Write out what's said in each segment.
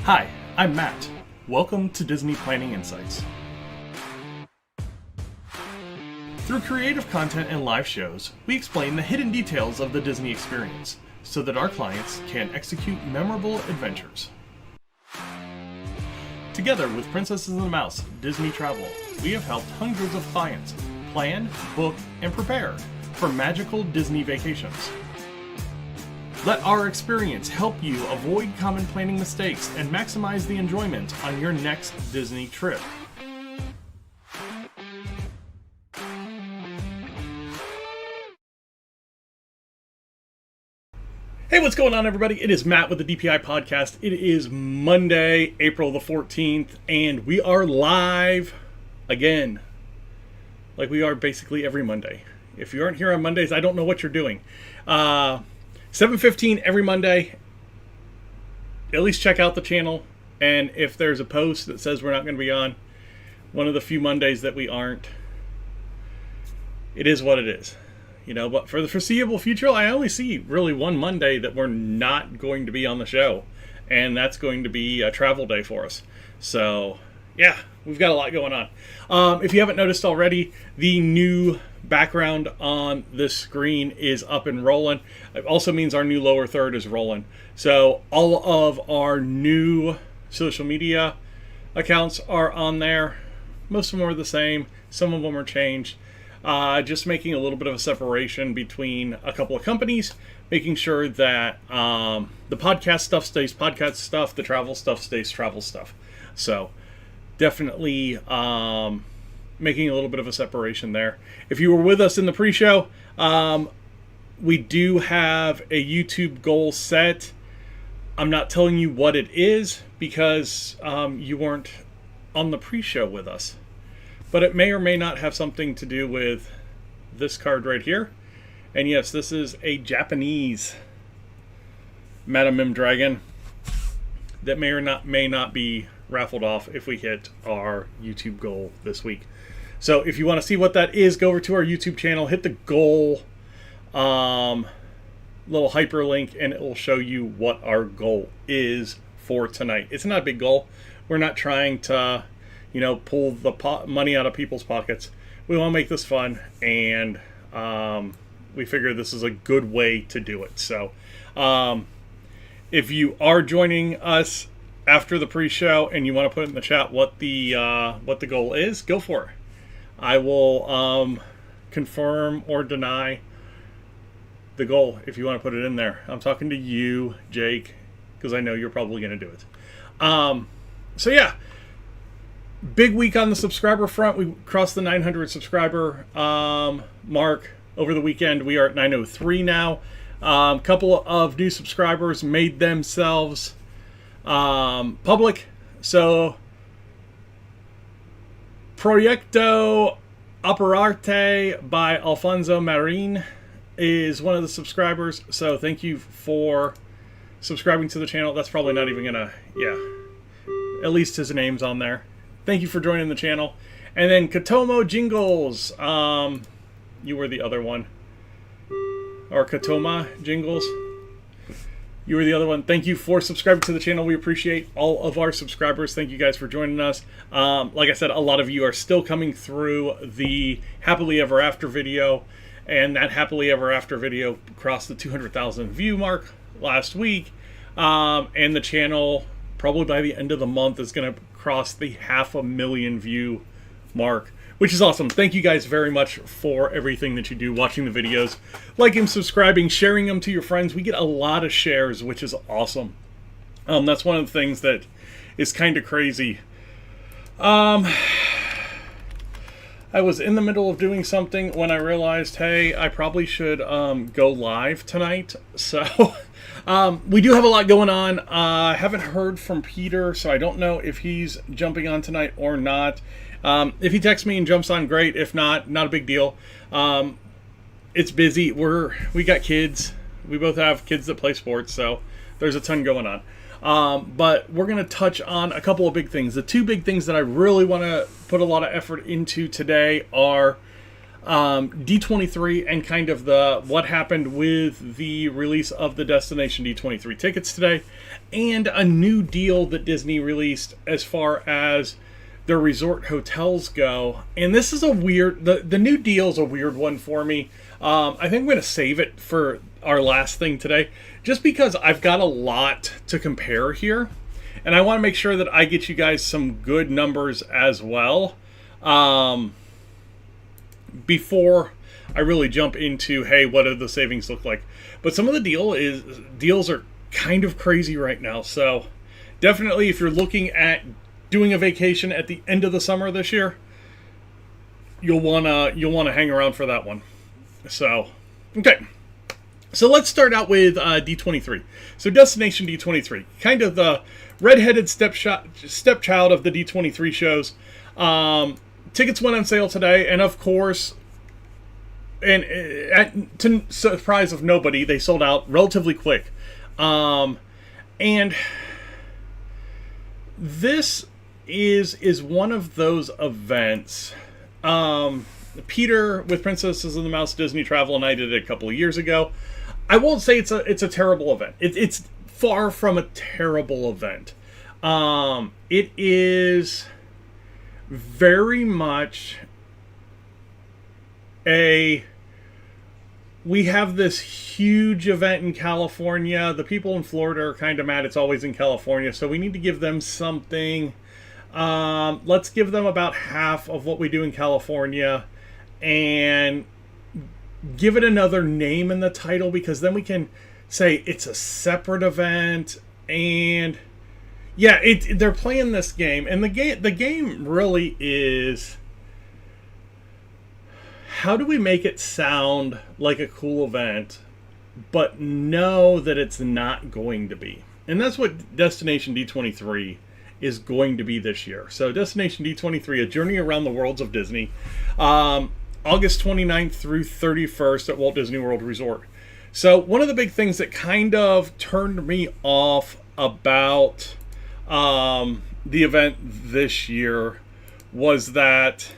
Hi, I'm Matt. Welcome to Disney Planning Insights. Through creative content and live shows, we explain the hidden details of the Disney experience so that our clients can execute memorable adventures. Together with Princesses and the Mouse Disney Travel, we have helped hundreds of clients plan, book, and prepare for magical Disney vacations. Let our experience help you avoid common planning mistakes and maximize the enjoyment on your next Disney trip. Hey, what's going on, everybody? It is Matt with the DPI podcast. It is Monday, April the 14th, and we are live again, like we are basically every Monday. If you aren't here on Mondays, I don't know what you're doing. 7:15 every Monday. At least check out the channel, and if there's a post that says we're not going to be on one of the few Mondays that we aren't, it is what it is. You know, but for the foreseeable future, I only see really one Monday that we're not going to be on the show, and that's going to be a travel day for us. So, yeah, we've got a lot going on. If you haven't noticed already, the new background on this screen is up and rolling. It also means our new lower third is rolling. So all of our new social media accounts are on there. Most of them are the same. Some of them are changed. Just making a little bit of a separation between a couple of companies, making sure that the podcast stuff stays podcast stuff, the travel stuff stays travel stuff. So definitely making a little bit of a separation there. If you were with us in the pre-show, we do have a YouTube goal set. I'm not telling you what it is because you weren't on the pre-show with us. But it may or may not have something to do with this card right here. And yes, this is a Japanese Madame Mim Dragon that may not be raffled off if we hit our YouTube goal this week. So if you want to see what that is, go over to our YouTube channel, hit the goal little hyperlink, and it will show you what our goal is for tonight. It's not a big goal. We're not trying to, pull the money out of people's pockets. We want to make this fun, and we figure this is a good way to do it. So if you are joining us after the pre-show and you want to put in the chat what the goal is, go for it. I will confirm or deny the goal if you want to put it in there. I'm talking to you, Jake, because I know you're probably going to do it. So yeah, big week on the subscriber front. We crossed the 900 subscriber mark over the weekend. We are at 903 now. A couple of new subscribers made themselves public. So Proyecto Operarte by Alfonso Marin is one of the subscribers. So thank you for subscribing to the channel. That's probably not even gonna, at least his name's on there. Thank you for joining the channel. And then Katomo Jingles, you were the other one. Or Katoma Jingles, you were the other one. Thank you for subscribing to the channel. We appreciate all of our subscribers. Thank you guys for joining us. Like I said, a lot of you are still coming through the Happily Ever After video, and that Happily Ever After video crossed the 200,000 view mark last week. And the channel, probably by the end of the month, is going to cross the 500,000 view mark, which is awesome. Thank you guys very much for everything that you do, watching the videos, liking, subscribing, sharing them to your friends. We get a lot of shares, which is awesome. That's one of the things that is kind of crazy. I was in the middle of doing something when I realized, hey, I probably should go live tonight. So we do have a lot going on. I haven't heard from Peter, so I don't know if he's jumping on tonight or not. If he texts me and jumps on, great. If not, not a big deal. It's busy. We got kids. We both have kids that play sports, so there's a ton going on. But we're going to touch on a couple of big things. The two big things that I really want to put a lot of effort into today are D23 and kind of the what happened with the release of the Destination D23 tickets today, and a new deal that Disney released as far as their resort hotels go. And this is a weird, the new deal is a weird one for me. I think I'm going to save it for our last thing today, just because I've got a lot to compare here, and I want to make sure that I get you guys some good numbers as well. Before I really jump into, hey, what do the savings look like? But some of the deals are kind of crazy right now. So definitely, if you're looking at doing a vacation at the end of the summer this year, you'll wanna hang around for that one. So, okay. So let's start out with D23. So Destination D23, kind of the redheaded stepchild of the D23 shows. Tickets went on sale today, and of course, and to surprise of nobody, they sold out relatively quick. And this is one of those events. Peter with Princesses and the Mouse Disney Travel and I did it a couple of years ago. I won't say it's a terrible event. It's far from a terrible event. It is very much we have this huge event in California. The people in Florida are kind of mad it's always in California, so we need to give them something. Let's give them about half of what we do in California and give it another name in the title, because then we can say it's a separate event. And yeah, they're playing this game, and the game really is, how do we make it sound like a cool event, but know that it's not going to be? And that's what Destination D23 is going to be this year. So Destination D23, a journey around the worlds of Disney, August 29th through 31st at Walt Disney World Resort. So one of the big things that kind of turned me off about the event this year was that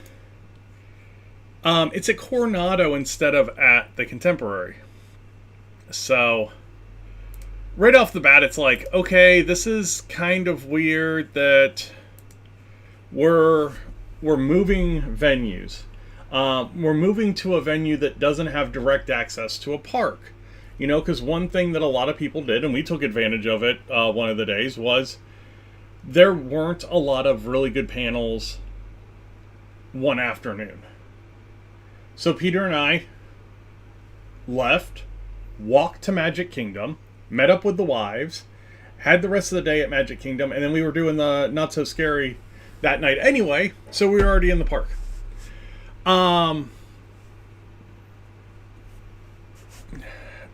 it's at Coronado instead of at the Contemporary. So right off the bat, it's like, okay, this is kind of weird that we're moving venues. We're moving to a venue that doesn't have direct access to a park. You know, because one thing that a lot of people did, and we took advantage of it one of the days, was there weren't a lot of really good panels one afternoon. So Peter and I left, walked to Magic Kingdom, met up with the wives, had the rest of the day at Magic Kingdom, and then we were doing the Not So Scary that night anyway, so we were already in the park.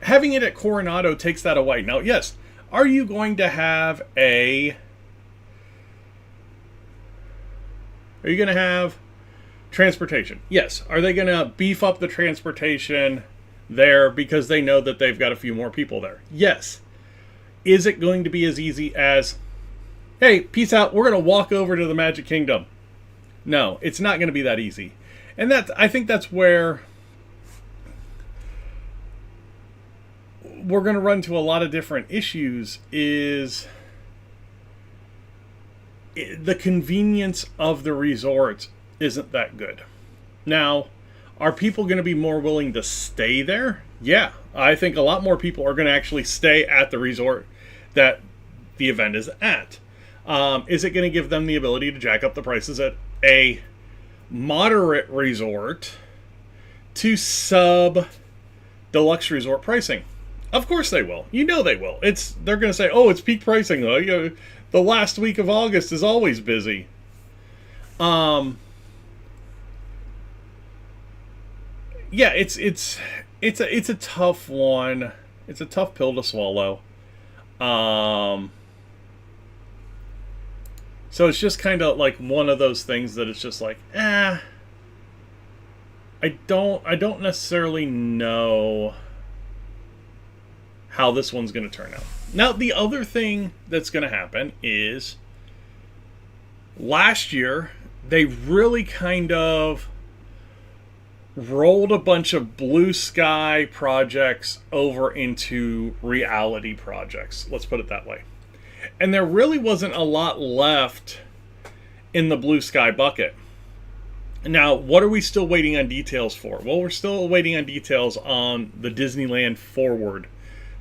Having it at Coronado takes that away. Now, yes, are you going to have transportation? Yes. Are they going to beef up the transportation there because they know that they've got a few more people there? Yes. Is it going to be as easy as, hey, peace out, we're going to walk over to the Magic Kingdom? No, it's not going to be that easy. And I think that's where we're going to run into a lot of different issues, is the convenience of the resort isn't that good. Now, are people going to be more willing to stay there? Yeah, I think a lot more people are going to actually stay at the resort that the event is at. Is it going to give them the ability to jack up the prices at a moderate resort to sub deluxe resort pricing? Of course they will. You know they will. They're going to say, oh, it's peak pricing. The last week of August is always busy. Yeah, it's a tough one. It's a tough pill to swallow. So it's just kind of like one of those things that it's just like, I don't necessarily know how this one's going to turn out. Now, the other thing that's going to happen is last year they really kind of rolled a bunch of blue sky projects over into reality projects. Let's put it that way. And there really wasn't a lot left in the blue sky bucket. Now, what are we still waiting on details for? Well, we're still waiting on details on the Disneyland Forward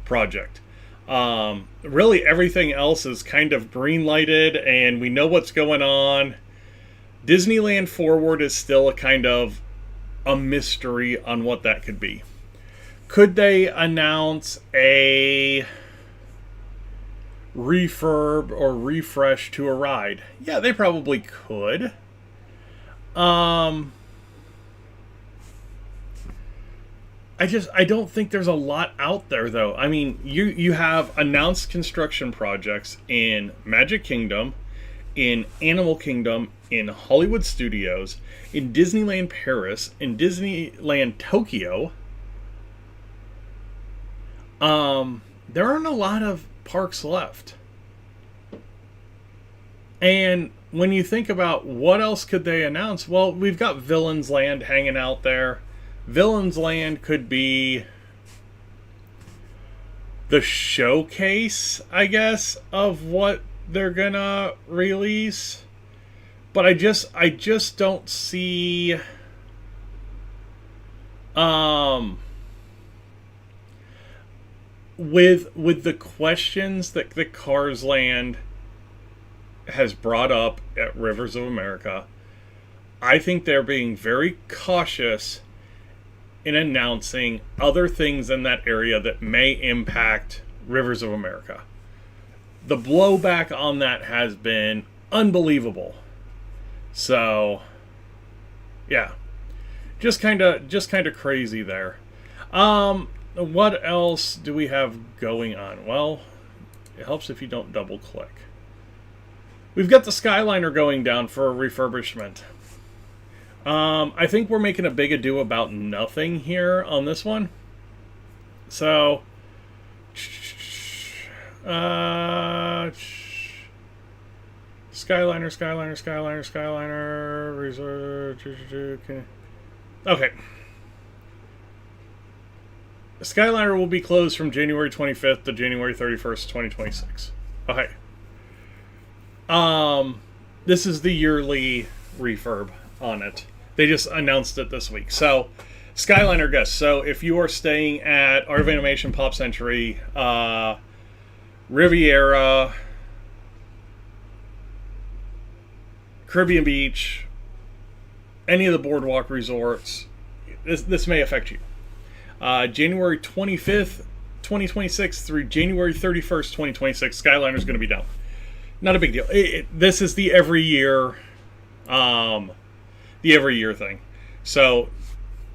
project. Really, everything else is kind of green lighted, and we know what's going on. Disneyland Forward is still a kind of a mystery on what that could be. Could they announce a refurb or refresh to a ride? Yeah, they probably could. I don't think there's a lot out there, though. I mean, you have announced construction projects in Magic Kingdom, in Animal Kingdom, in Hollywood Studios, in Disneyland Paris, in Disneyland Tokyo. There aren't a lot of parks left. And when you think about what else could they announce, well, we've got Villains Land hanging out there. Villains Land could be the showcase, I guess, of what they're gonna release. But I just don't see with the questions that the Cars Land has brought up at Rivers of America, I think they're being very cautious in announcing other things in that area that may impact Rivers of America. The blowback on that has been unbelievable. So, yeah, just kind of crazy there. What else do we have going on? Well, it helps if you don't double click. We've got the Skyliner going down for a refurbishment. I think we're making a big ado about nothing here on this one. So, Skyliner, resort. Okay. Skyliner will be closed from January 25th to January 31st, 2026. Okay. This is the yearly refurb on it. They just announced it this week. So, Skyliner guests. So, if you are staying at Art of Animation, Pop Century, Riviera, Caribbean Beach, any of the boardwalk resorts, this may affect you. January 25th, 2026 through January 31st, 2026, Skyliner is going to be down. Not a big deal. This is the every year thing. So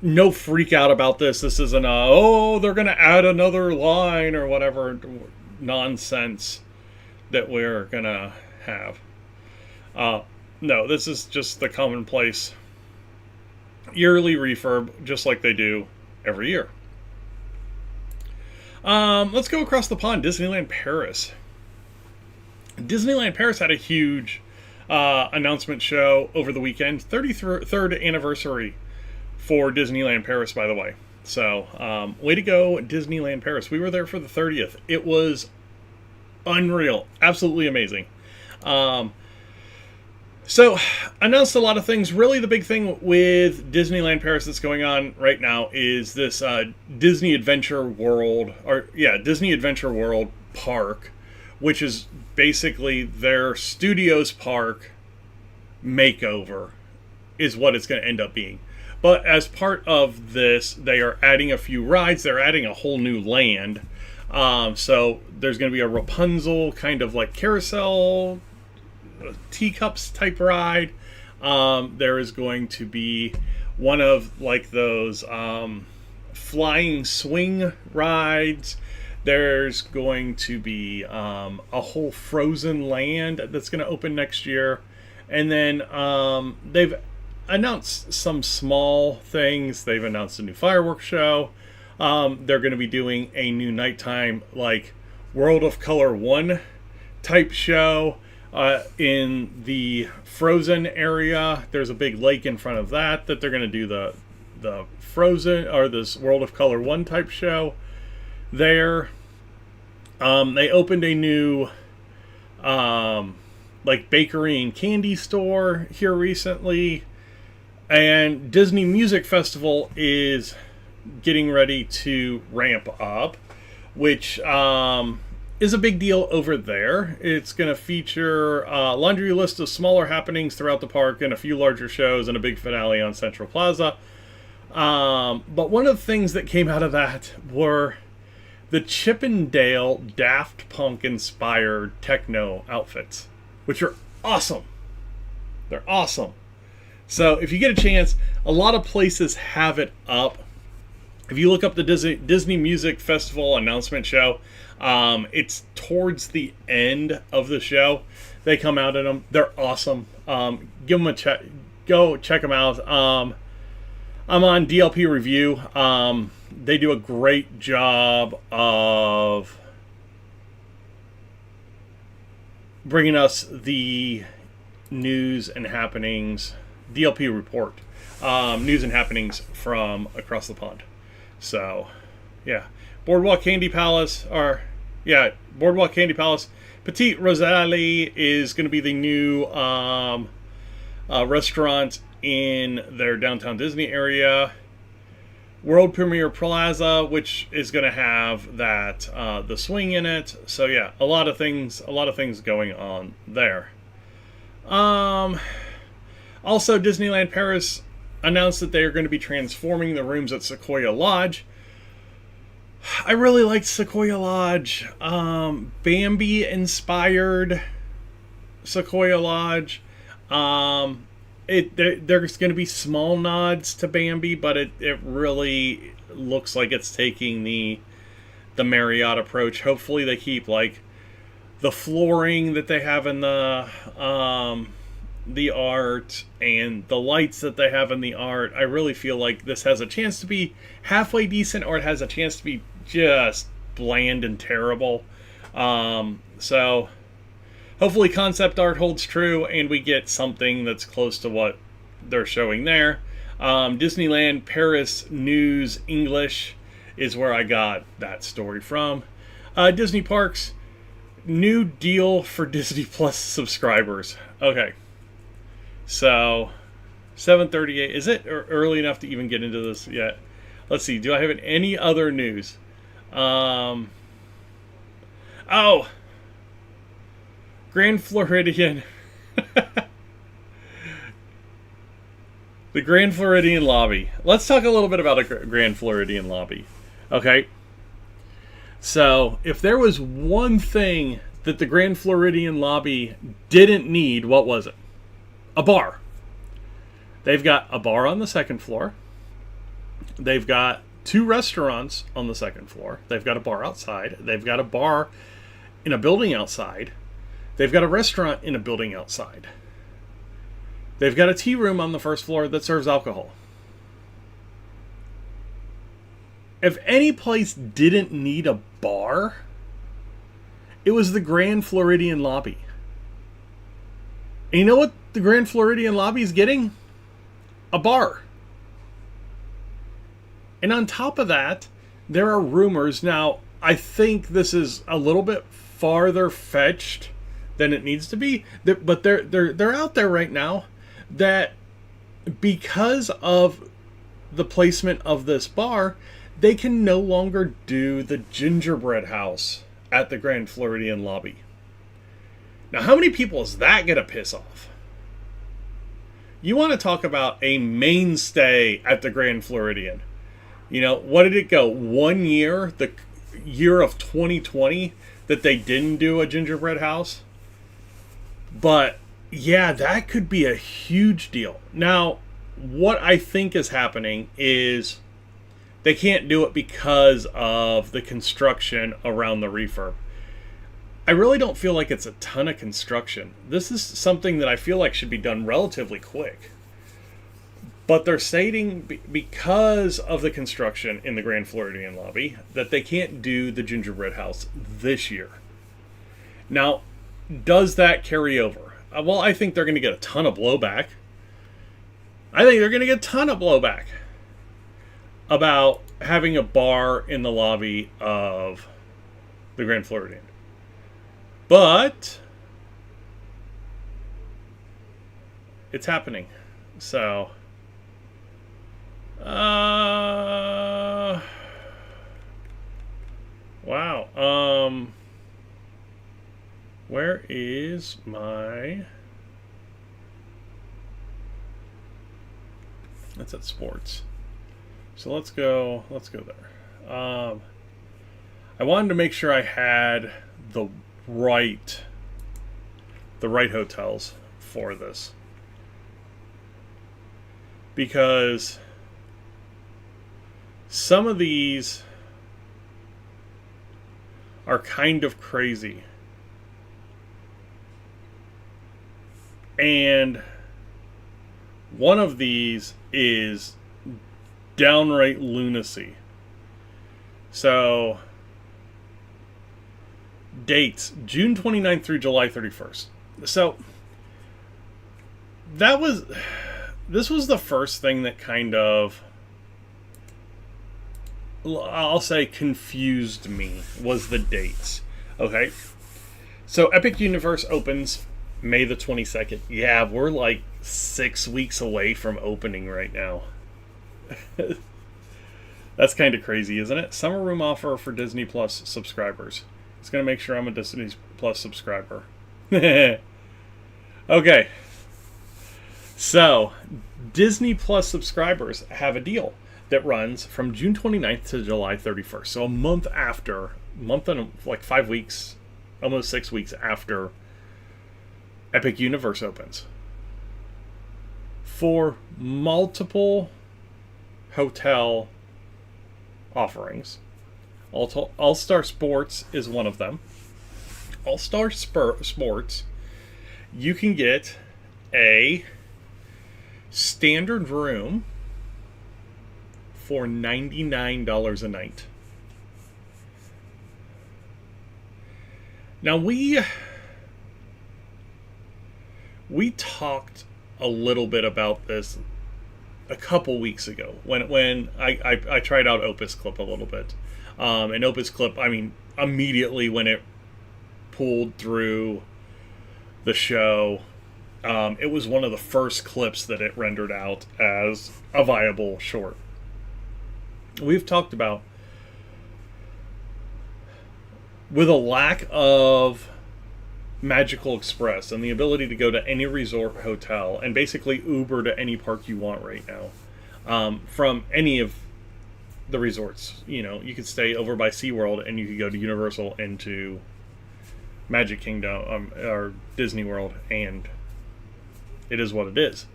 no freak out about this. This isn't they're going to add another line or whatever nonsense that we're going to have. No, this is just the commonplace yearly refurb, just like they do every year. Let's go across the pond. Disneyland Paris. Disneyland Paris had a huge announcement show over the weekend. 33rd anniversary for Disneyland Paris, by the way. So, way to go, Disneyland Paris. We were there for the 30th. It was unreal. Absolutely amazing. So, announced a lot of things. Really, the big thing with Disneyland Paris that's going on right now is this Disney Adventure World park, which is basically their Studios park makeover, is what it's going to end up being. But as part of this, they are adding a few rides. They're adding a whole new land. So there's going to be a Rapunzel kind of like carousel, teacups type ride. There is going to be one of like those flying swing rides. There's going to be a whole Frozen land that's going to open next year. And then they've announced some small things. They've announced a new fireworks show. They're going to be doing a new nighttime like World of Color 1 type show in the Frozen area. There's a big lake in front of that they're going to do the Frozen or this World of Color 1 type show there. They opened a new like bakery and candy store here recently, and Disney Music Festival is getting ready to ramp up, which is a big deal over there. It's going to feature a laundry list of smaller happenings throughout the park and a few larger shows and a big finale on Central Plaza. But one of the things that came out of that were the Chippendale Daft Punk inspired techno outfits, which are awesome. They're awesome. So if you get a chance, a lot of places have it up. If you look up the Disney Music Festival announcement show, it's towards the end of the show. They come out in them. They're awesome. Give them a check. Go check them out. I'm on DLP Review. They do a great job of bringing us the news and happenings. DLP Report. News and happenings from across the pond. So, yeah. Boardwalk Candy Palace, Petite Rosalie is going to be the new restaurant in their downtown Disney area. World Premiere Plaza, which is going to have that the swing in it. So yeah, a lot of things going on there. Also, Disneyland Paris announced that they are going to be transforming the rooms at Sequoia Lodge. I really liked Sequoia Lodge. Bambi-inspired Sequoia Lodge. There's going to be small nods to Bambi, but it really looks like it's taking the Marriott approach. Hopefully they keep like the flooring that they have in the art and the lights that they have in the art. I really feel like this has a chance to be halfway decent, or it has a chance to be just bland and terrible. So hopefully concept art holds true and we get something that's close to what they're showing there. Disneyland Paris News English is where I got that story from. Disney Parks, new deal for Disney Plus subscribers. Okay. So, 7:38. Is it early enough to even get into this yet? Let's see. Do I have any other news? Grand Floridian. The Grand Floridian lobby. Let's talk a little bit about a Grand Floridian lobby. Okay. So, if there was one thing that the Grand Floridian lobby didn't need, what was it? A bar. They've got a bar on the second floor. They've got 2 restaurants on the second floor. They've got a bar outside. They've got a bar in a building outside. They've got a restaurant in a building outside. They've got a tea room on the first floor that serves alcohol. If any place didn't need a bar, it was the Grand Floridian lobby. And you know what the Grand Floridian lobby is getting? A bar. And on top of that, there are rumors. Now, I think this is a little bit farther fetched than it needs to be, but they're out there right now that because of the placement of this bar, they can no longer do the gingerbread house at the Grand Floridian lobby. Now, how many people is that going to piss off? You want to talk about a mainstay at the Grand Floridian. You know, what did it go? 1 year, the year of 2020, that they didn't do a gingerbread house? But, yeah, that could be a huge deal. Now, what I think is happening is they can't do it because of the construction around the refurb. I really don't feel like it's a ton of construction. This is something that I feel like should be done relatively quick. But they're stating because of the construction in the Grand Floridian lobby that they can't do the gingerbread house this year. Now, does that carry over? Well, I think they're going to get a ton of blowback. about having a bar in the lobby of the Grand Floridian. But it's happening. So, wow. Where is my... That's at sports. So let's go there. I wanted to make sure I had the right hotels for this, because some of these are kind of crazy, and one of these is downright lunacy. So, dates June 29th through July 31st. So, this was the first thing that kind of, I'll say, confused me, was the dates. Okay, so Epic Universe opens May the 22nd. Yeah, we're like 6 weeks away from opening right now. That's kind of crazy, isn't it? Summer room offer for Disney Plus subscribers. It's going to make sure I'm a Disney Plus subscriber. Okay. So, Disney Plus subscribers have a deal that runs from June 29th to July 31st. So a month and like 5 weeks, almost 6 weeks after Epic Universe opens. For multiple hotel offerings. All-Star Sports is one of them. All-Star Sports, you can get a standard room for $99 a night. Now we talked a little bit about this a couple weeks ago when I tried out Opus Clip a little bit. And Opus Clip, I mean, immediately when it pulled through the show, it was one of the first clips that it rendered out as a viable short. We've talked about, with a lack of Magical Express and the ability to go to any resort hotel and basically Uber to any park you want right now, from any of the resorts. You know, you could stay over by SeaWorld and you could go to Universal and to Magic Kingdom, or Disney World, and it is what it is.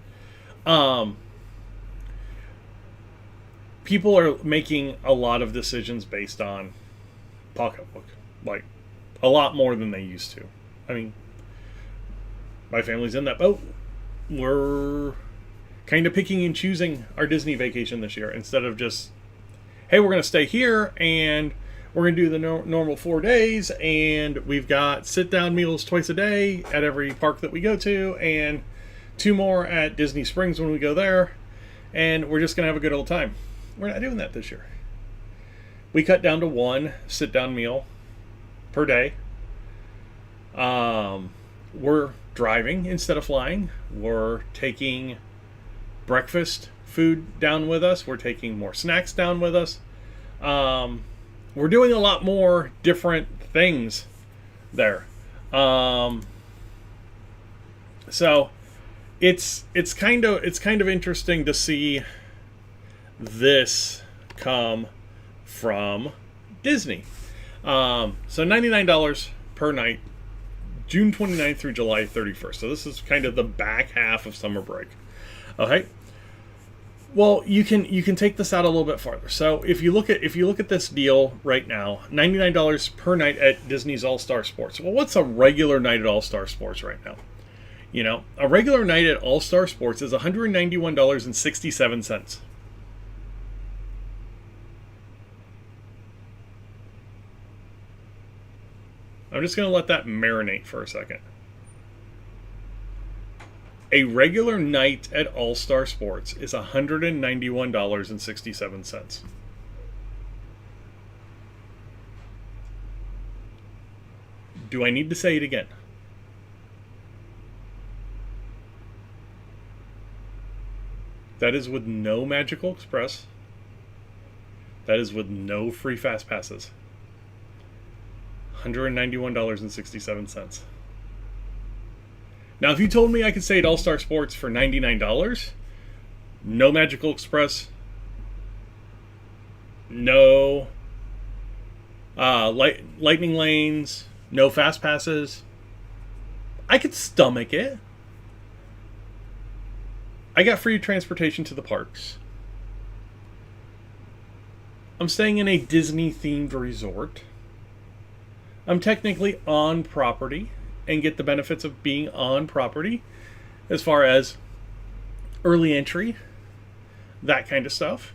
People are making a lot of decisions based on pocketbook, like a lot more than they used to. I mean, my family's in that boat. We're kind of picking and choosing our Disney vacation this year instead of just, hey, we're going to stay here and we're going to do the normal 4 days, and we've got sit-down meals twice a day at every park that we go to, and 2 more at Disney Springs when we go there, and we're just going to have a good old time. We're not doing that this year. We cut down to 1 sit-down meal per day. We're driving instead of flying. We're taking breakfast food down with us. We're taking more snacks down with us. We're doing a lot more different things there. So it's kind of interesting to see this come from Disney. So $99 per night, June 29th through July 31st. So this is kind of the back half of summer break. Okay. Well, you can take this out a little bit farther. So if you look at this deal right now, $99 per night at Disney's All-Star Sports. Well, what's a regular night at All-Star Sports right now? You know, a regular night at All-Star Sports is $191.67. I'm just going to let that marinate for a second. A regular night at All Star Sports is $191.67. Do I need to say it again? That is with no Magical Express. That is with no free fast passes. $191.67. Now, if you told me I could stay at All Star Sports for $99, no Magical Express, no lightning lanes, no fast passes, I could stomach it. I got free transportation to the parks. I'm staying in a Disney-themed resort. I'm technically on property and get the benefits of being on property as far as early entry, that kind of stuff.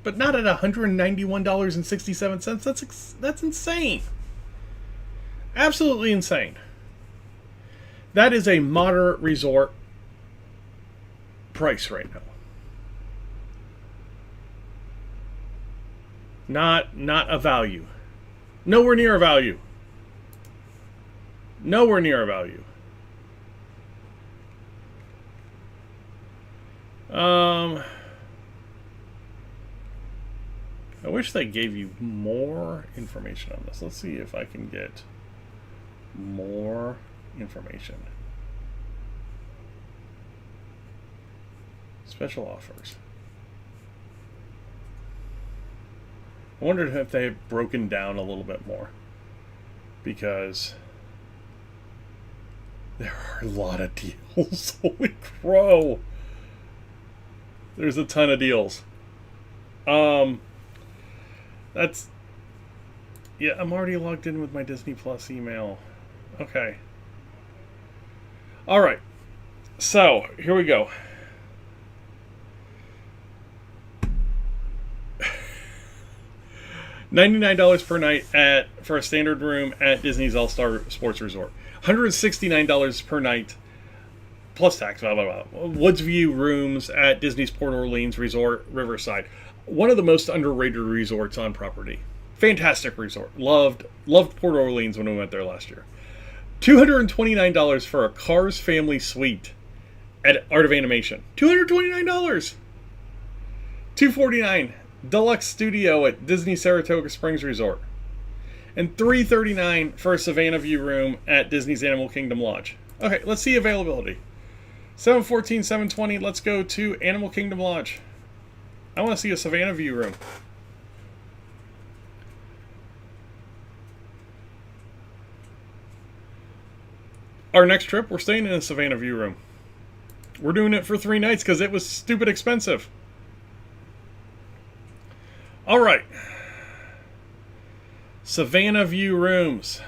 But not at $191.67. That's insane. Absolutely insane. That is a moderate resort price right now. Not a value. Nowhere near a value. Nowhere near a value. I wish they gave you more information on this. Let's see if I can get more information. Special offers. I wondered if they had broken down a little bit more, because there are a lot of deals. Holy crow. There's a ton of deals. That's... Yeah, I'm already logged in with my Disney Plus email. Okay. Alright. So, here we go. $99 per night for a standard room at Disney's All-Star Sports Resort. $169 per night plus tax, blah, blah, blah. Woods View rooms at Disney's Port Orleans Resort, Riverside. One of the most underrated resorts on property. Fantastic resort. Loved Port Orleans when we went there last year. $229 for a Cars Family Suite at Art of Animation. $229. $249 Deluxe Studio at Disney Saratoga Springs Resort. And $339 for a Savannah View room at Disney's Animal Kingdom Lodge. Okay, let's see availability. 714, 720, let's go to Animal Kingdom Lodge. I want to see a Savannah View room. Our next trip, we're staying in a Savannah View room. We're doing it for 3 nights because it was stupid expensive. Alright. Savannah View rooms.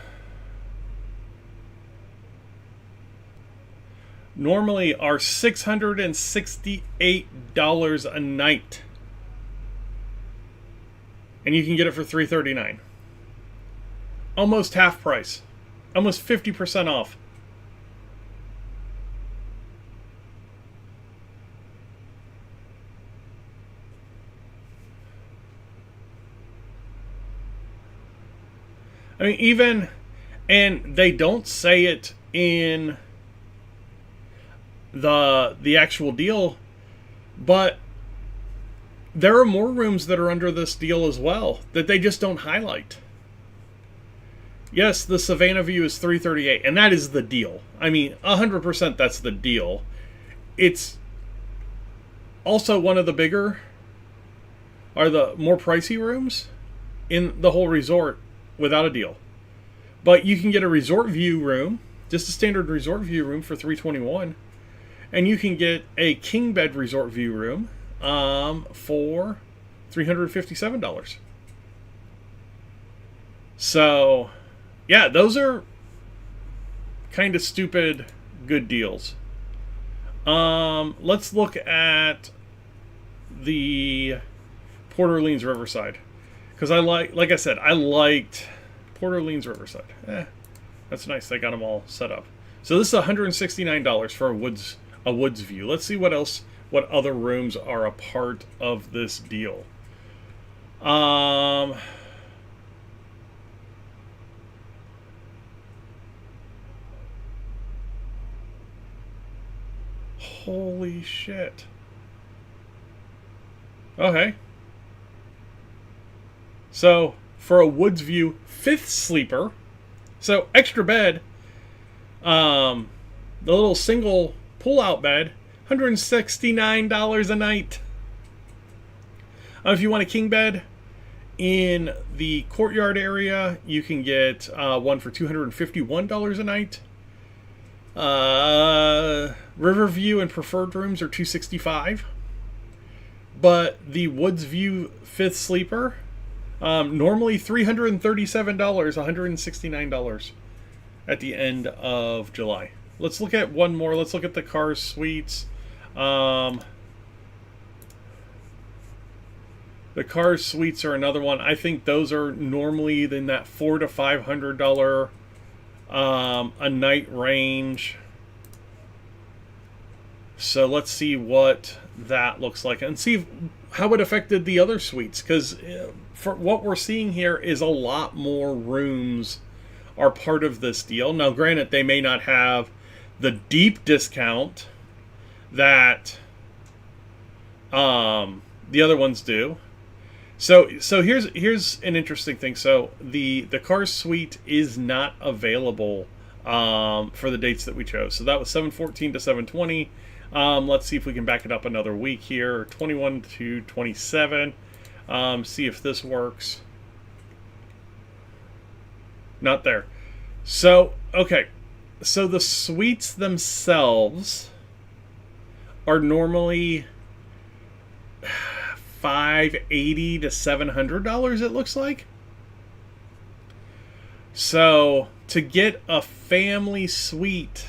Normally are $668 a night. And you can get it for $339. Almost half price. Almost 50% off. I mean, even, and they don't say it in the actual deal, but there are more rooms that are under this deal as well that they just don't highlight. Yes, the Savannah View is $338, and that is the deal. I mean, 100% that's the deal. It's also one of the bigger, or the more pricey rooms in the whole resort without a deal. But you can get a resort view room, just a standard resort view room for $321, and you can get a king bed resort view room for $357. So, yeah, those are kind of stupid good deals. Let's look at the Port Orleans Riverside, because I like I said, I liked Port Orleans Riverside. That's nice. They got them all set up. So this is $169 for a woods view. Let's see what other rooms are a part of this deal. Holy shit. Okay. So, for a woods view 5th sleeper, so extra bed, the little single pull-out bed, $169 a night. If you want a king bed in the courtyard area, you can get one for $251 a night. Riverview and preferred rooms are $265. But the Woods View 5th sleeper, normally $337, $169 at the end of July. Let's look at one more. Let's look at the Cars Suites. The Cars Suites are another one. I think those are normally in that $400 to $500 a night range. So let's see what that looks like and see how it affected the other suites, because for what we're seeing here is a lot more rooms are part of this deal. Now granted, they may not have the deep discount that the other ones do. So here's an interesting thing. So the Cars Suite is not available for the dates that we chose. So that was 7/14 to 7/20. Let's see if we can back it up another week here, 21 to 27. See if this works. Not there. So, okay. So the suites themselves are normally $580 to $700, it looks like. So to get a family suite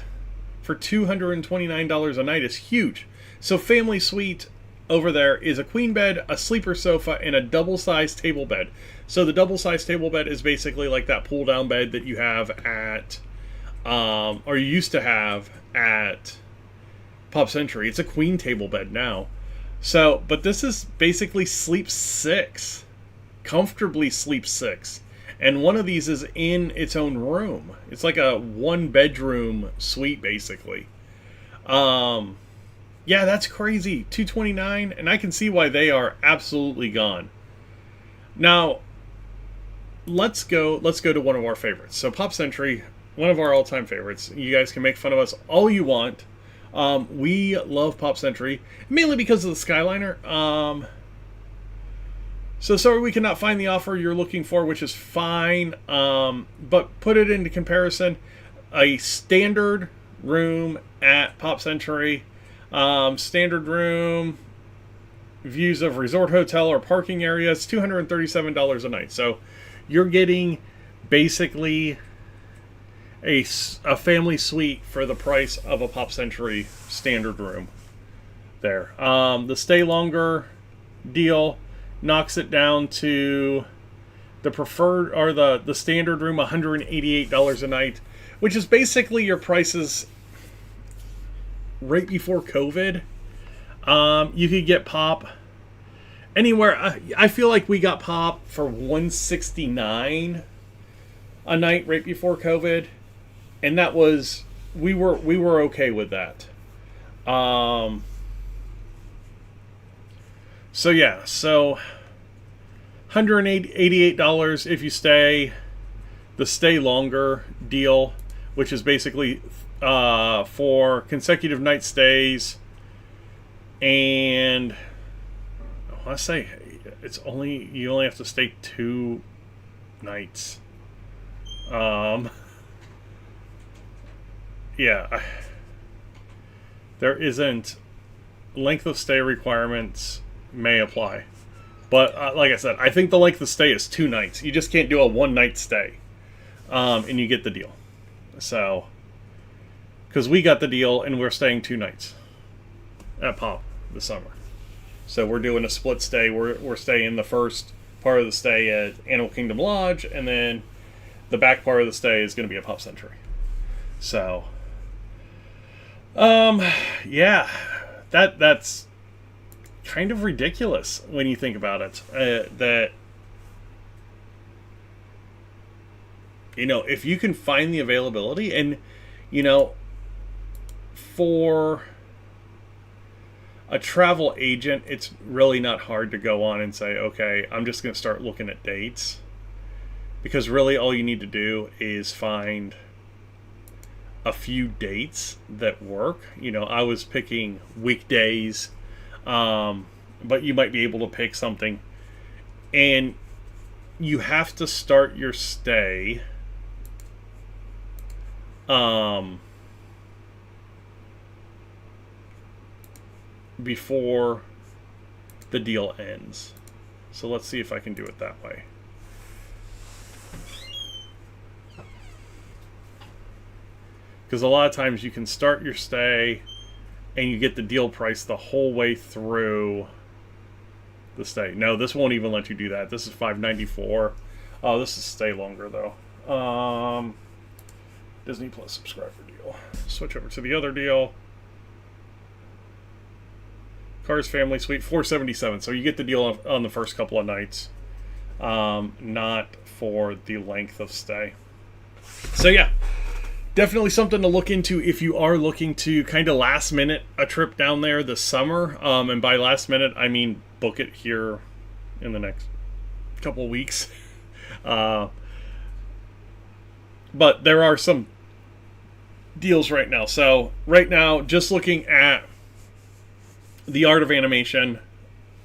for $229 a night is huge. So family suite over there is a queen bed, a sleeper sofa, and a double-sized table bed. So the double-sized table bed is basically like that pull-down bed that you have at, or you used to have at Pop Century. It's a queen table bed now. So, but this is basically sleep 6, comfortably sleep 6. And one of these is in its own room. It's like a 1-bedroom suite, basically. Yeah, that's crazy. $229, and I can see why they are absolutely gone. Now, let's go to one of our favorites. So Pop Century, one of our all-time favorites. You guys can make fun of us all you want. We love Pop Century, mainly because of the Skyliner. So sorry we cannot find the offer you're looking for, which is fine. But put it into comparison. A standard room at Pop Century, standard room, views of resort hotel or parking areas, $237 a night. So you're getting basically a family suite for the price of a Pop Century standard room there. The stay longer deal knocks it down to the preferred, or the standard room, $188 a night, which is basically your prices right before COVID. You could get Pop anywhere. I feel like we got Pop for $169 a night right before COVID, and that was we were okay with that. So yeah, so $188 if you stay the stay longer deal, which is basically for consecutive night stays, and I want to say you only have to stay 2 nights. Yeah, there isn't length of stay requirements may apply, but like I said, I think the length of stay is 2 nights. You just can't do a 1-night stay, and you get the deal. So, because we got the deal and we're staying 2 nights at Pop this summer, so we're doing a split stay. We're staying the first part of the stay at Animal Kingdom Lodge, and then the back part of the stay is going to be a Pup Century. So, yeah, that's kind of ridiculous when you think about it. That, you know, if you can find the availability, and, you know, for a travel agent, it's really not hard to go on and say, okay, I'm just going to start looking at dates. Because really all you need to do is find a few dates that work. You know, I was picking weekdays, but you might be able to pick something. And you have to start your stay before the deal ends. So let's see if I can do it that way. Because a lot of times you can start your stay and you get the deal price the whole way through the stay. No, this won't even let you do that. This is $5.94. Oh, this is stay longer though. Disney Plus subscriber deal. Switch over to the other deal. Cars Family Suite, $477. So you get the deal on the first couple of nights, not for the length of stay. So yeah, definitely something to look into if you are looking to kind of last minute a trip down there this summer. And by last minute, I mean book it here in the next couple of weeks. But there are some deals right now. So right now, just looking at the Art of Animation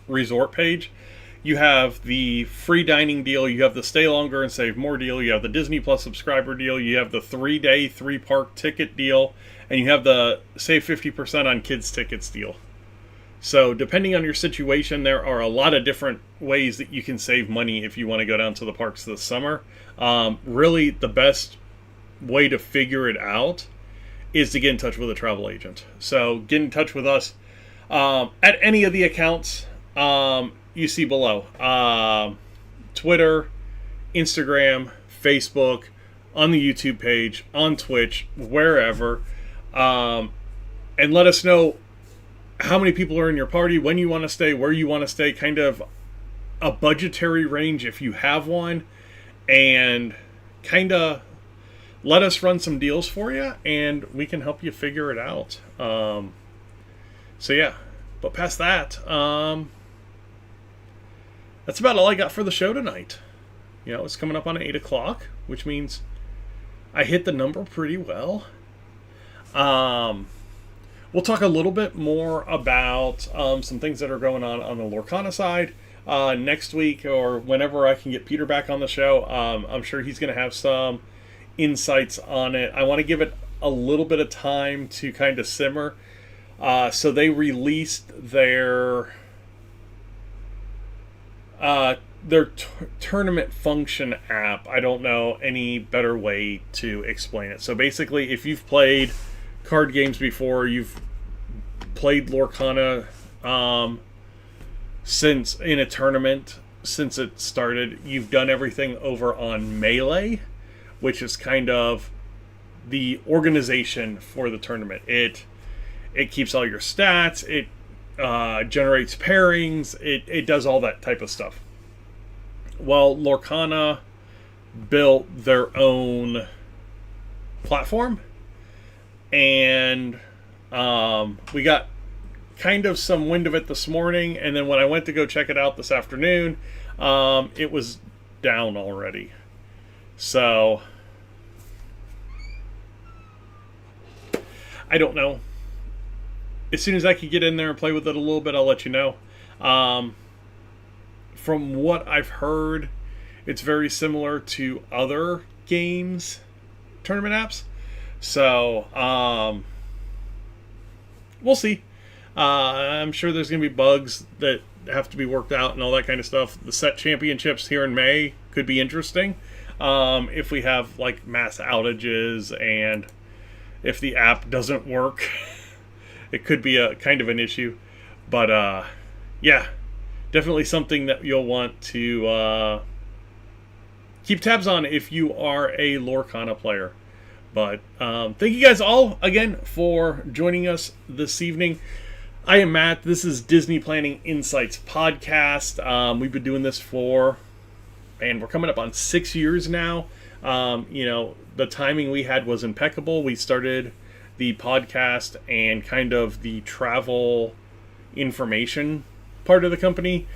resort page, you have the free dining deal, you have the stay longer and save more deal, you have the Disney Plus subscriber deal, you have the 3-day 3-park ticket deal, and you have the save 50% on kids tickets deal. So depending on your situation, there are a lot of different ways that you can save money if you want to go down to the parks this summer. Really, the best way to figure it out is to get in touch with a travel agent. So get in touch with us at any of the accounts you see below. Twitter, Instagram, Facebook, on the YouTube page, on Twitch, wherever. And let us know how many people are in your party, when you want to stay, where you want to stay, kind of a budgetary range if you have one, and kind of let us run some deals for you, and we can help you figure it out. So yeah, but past that, that's about all I got for the show tonight. You know, it's coming up on 8 o'clock, which means I hit the number pretty well. We'll talk a little bit more about some things that are going on the Lorcana side next week, or whenever I can get Peter back on the show. I'm sure he's going to have some insights on it. I want to give it a little bit of time to kind of simmer. So they released their tournament function app. I don't know any better way to explain it. So basically, if you've played card games before, you've played Lorcana since in a tournament since it started, you've done everything over on Melee, which is kind of the organization for the tournament. It keeps all your stats, it generates pairings, it does all that type of stuff. Well, Lorcana built their own platform, and we got kind of some wind of it this morning, and then when I went to go check it out this afternoon, it was down already. So I don't know. As soon as I could get in there and play with it a little bit, I'll let you know. From what I've heard, it's very similar to other games tournament apps. So we'll see. I'm sure there's going to be bugs that have to be worked out and all that kind of stuff. The set championships here in May could be interesting. If we have like mass outages and if the app doesn't work, it could be a kind of an issue. But yeah, definitely something that you'll want to keep tabs on if you are a Lorcana player. But thank you guys all again for joining us this evening. I am Matt. This is Disney Planning Insights Podcast. We've been doing this for, and we're coming up on 6 years now. The timing we had was impeccable. We started the podcast and kind of the travel information part of the company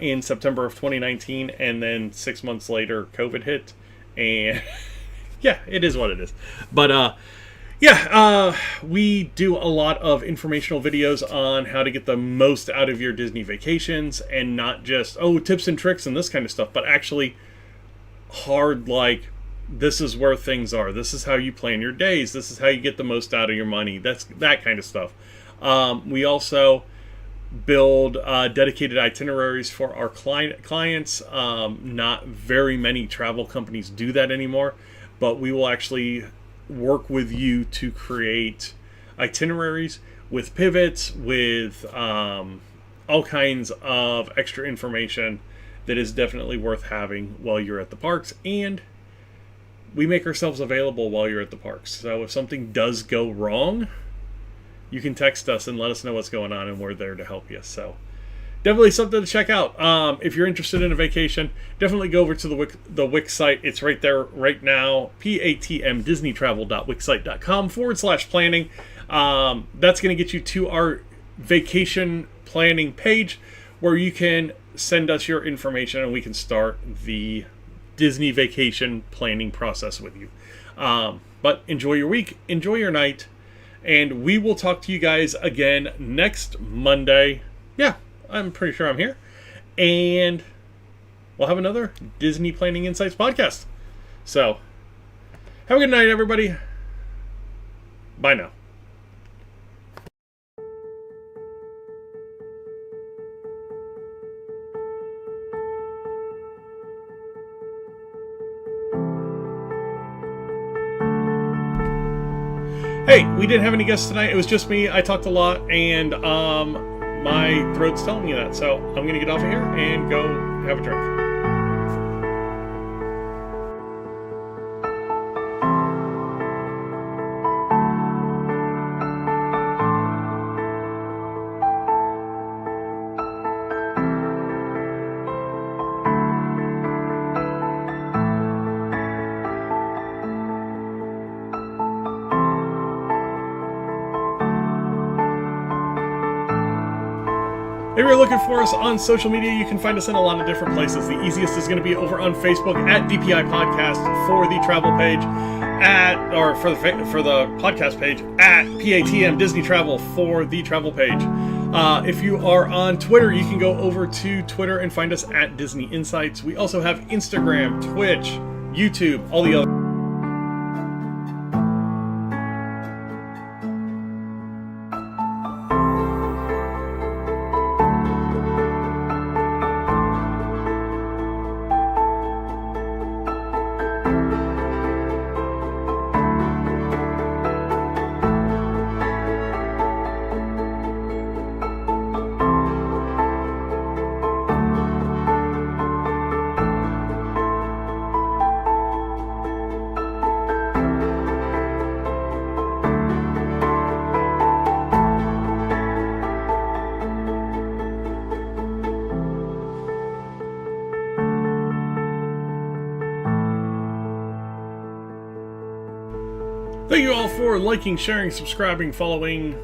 in September of 2019, and then 6 months later COVID hit, and yeah, it is what it is. But we do a lot of informational videos on how to get the most out of your Disney vacations, and not just tips and tricks and this kind of stuff, but actually hard, like, this is where things are, this is how you plan your days, this is how you get the most out of your money, that kind of stuff. We also build dedicated itineraries for our clients. Not very many travel companies do that anymore, but we will actually work with you to create itineraries with pivots, with all kinds of extra information that is definitely worth having while you're at the parks. And we make ourselves available while you're at the parks. So if something does go wrong, you can text us and let us know what's going on, and we're there to help you. So definitely something to check out. If you're interested in a vacation, definitely go over to the Wix site. It's right there right now, patmdisneytravel.wixsite.com/planning. That's going to get you to our vacation planning page, where you can send us your information and we can start the Disney vacation planning process with you. But enjoy your week, enjoy your night, and we will talk to you guys again next Monday. Yeah, I'm pretty sure I'm here. And we'll have another Disney Planning Insights podcast. So, have a good night, everybody. Bye now. Hey, we didn't have any guests tonight. It was just me. I talked a lot, and my throat's telling me that. So I'm going to get off of here and go have a drink. If you're looking for us on social media, you can find us in a lot of different places. The easiest is going to be over on Facebook at DPI Podcast for the travel page, for the podcast page at PATM Disney Travel for the travel page. If you are on Twitter, you can go over to Twitter and find us at Disney Insights. We also have Instagram, Twitch, YouTube, all the other. Thank you all for liking, sharing, subscribing, following,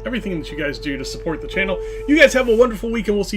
everything that you guys do to support the channel. You guys have a wonderful week, and we'll see you